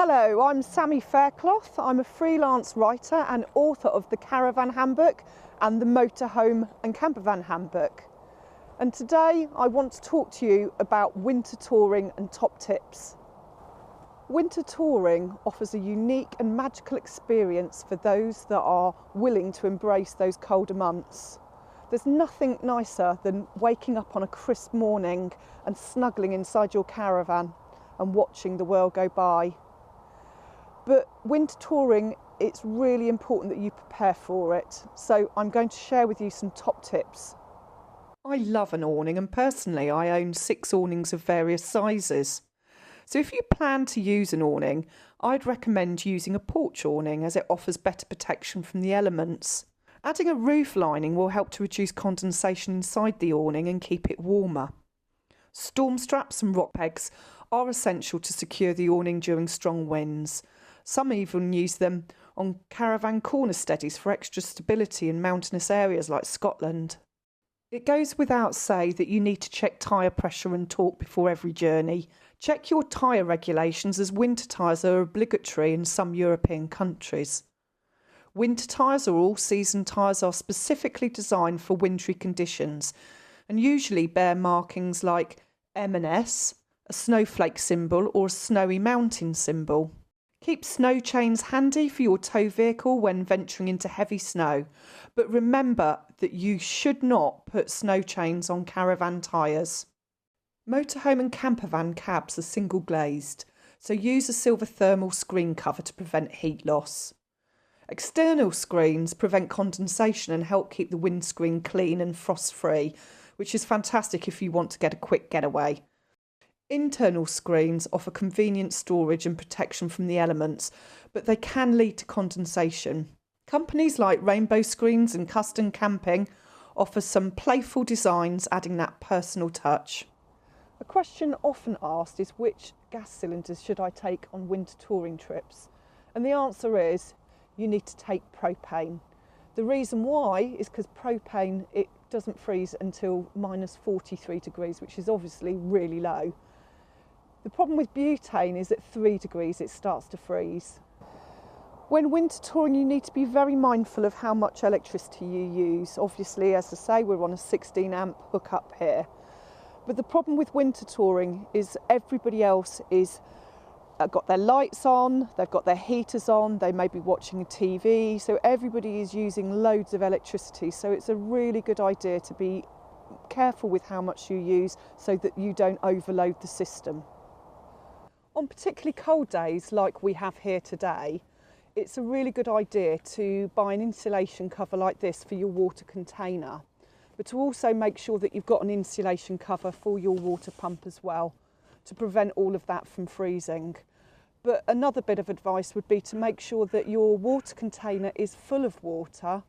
Hello, I'm Sammy Faircloth. I'm a freelance writer and author of the Caravan Handbook and the Motorhome and Campervan Handbook. And today I want to talk to you about winter touring and top tips. Winter touring offers a unique and magical experience for those that are willing to embrace those colder months. There's nothing nicer than waking up on a crisp morning and snuggling inside your caravan and watching the world go by. But winter touring, it's really important that you prepare for it. So I'm going to share with you some top tips. I love an awning, and personally I own 6 awnings of various sizes. So if you plan to use an awning, I'd recommend using a porch awning as it offers better protection from the elements. Adding a roof lining will help to reduce condensation inside the awning and keep it warmer. Storm straps and rock pegs are essential to secure the awning during strong winds. Some even use them on caravan corner steadies for extra stability in mountainous areas like Scotland. It goes without say that you need to check tyre pressure and torque before every journey. Check your tyre regulations, as winter tyres are obligatory in some European countries. Winter tyres or all-season tyres are specifically designed for wintry conditions and usually bear markings like M&S, a snowflake symbol or a snowy mountain symbol. Keep snow chains handy for your tow vehicle when venturing into heavy snow, but remember that you should not put snow chains on caravan tyres. Motorhome and campervan cabs are single glazed, so use a silver thermal screen cover to prevent heat loss. External screens prevent condensation and help keep the windscreen clean and frost-free, which is fantastic if you want to get a quick getaway. Internal screens offer convenient storage and protection from the elements, but they can lead to condensation. Companies like Rainbow Screens and Custom Camping offer some playful designs, adding that personal touch. A question often asked is, which gas cylinders should I take on winter touring trips? And the answer is, you need to take propane. The reason why is because propane, it doesn't freeze until minus 43 degrees, which is obviously really low. The problem with butane is at 3 degrees it starts to freeze. When winter touring, you need to be very mindful of how much electricity you use. Obviously, as I say, we're on a 16 amp hookup here. But the problem with winter touring is everybody else is got their lights on, they've got their heaters on, they may be watching a TV, so everybody is using loads of electricity. So it's a really good idea to be careful with how much you use so that you don't overload the system. On particularly cold days like we have here today, it's a really good idea to buy an insulation cover like this for your water container, but to also make sure that you've got an insulation cover for your water pump as well, to prevent all of that from freezing. But another bit of advice would be to make sure that your water container is full of water,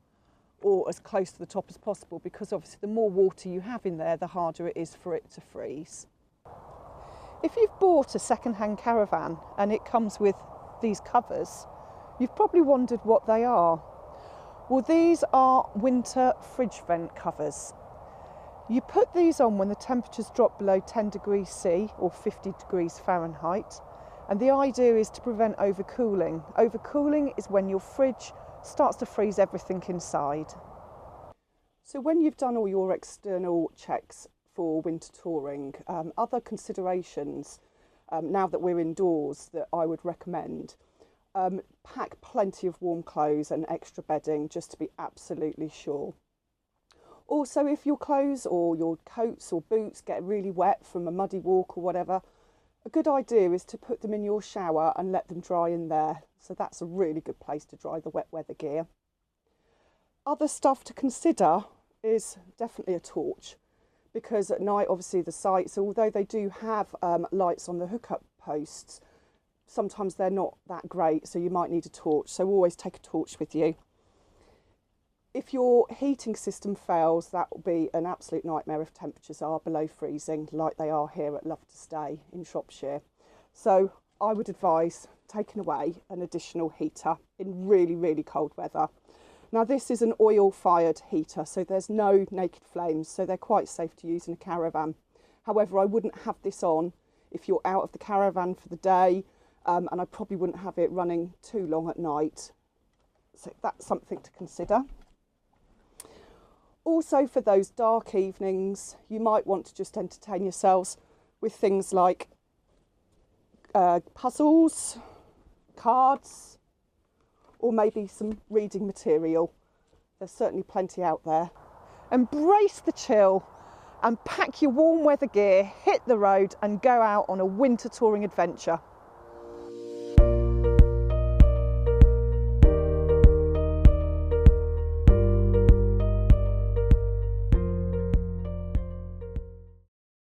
or as close to the top as possible, because obviously the more water you have in there, the harder it is for it to freeze. If you've bought a second-hand caravan and it comes with these covers, you've probably wondered what they are. Well, these are winter fridge vent covers. You put these on when the temperatures drop below 10 degrees C or 50 degrees Fahrenheit, and the idea is to prevent overcooling. Overcooling is when your fridge starts to freeze everything inside. So when you've done all your external checks for winter touring, other considerations now that we're indoors that I would recommend: pack plenty of warm clothes and extra bedding just to be absolutely sure. Also, if your clothes or your coats or boots get really wet from a muddy walk or whatever, a good idea is to put them in your shower and let them dry in there. So that's a really good place to dry the wet weather gear. Other stuff to consider is definitely a torch, because at night, obviously the sites, although they do have lights on the hookup posts, sometimes they're not that great, so you might need a torch. So always take a torch with you. If your heating system fails, that will be an absolute nightmare if temperatures are below freezing, like they are here at Love to Stay in Shropshire. So I would advise taking away an additional heater in really, really cold weather. Now this is an oil-fired heater, so there's no naked flames, so they're quite safe to use in a caravan. However, I wouldn't have this on if you're out of the caravan for the day and I probably wouldn't have it running too long at night. So that's something to consider. Also, for those dark evenings, you might want to just entertain yourselves with things like puzzles, cards, or maybe some reading material. There's certainly plenty out there. Embrace the chill and pack your warm weather gear, hit the road and go out on a winter touring adventure.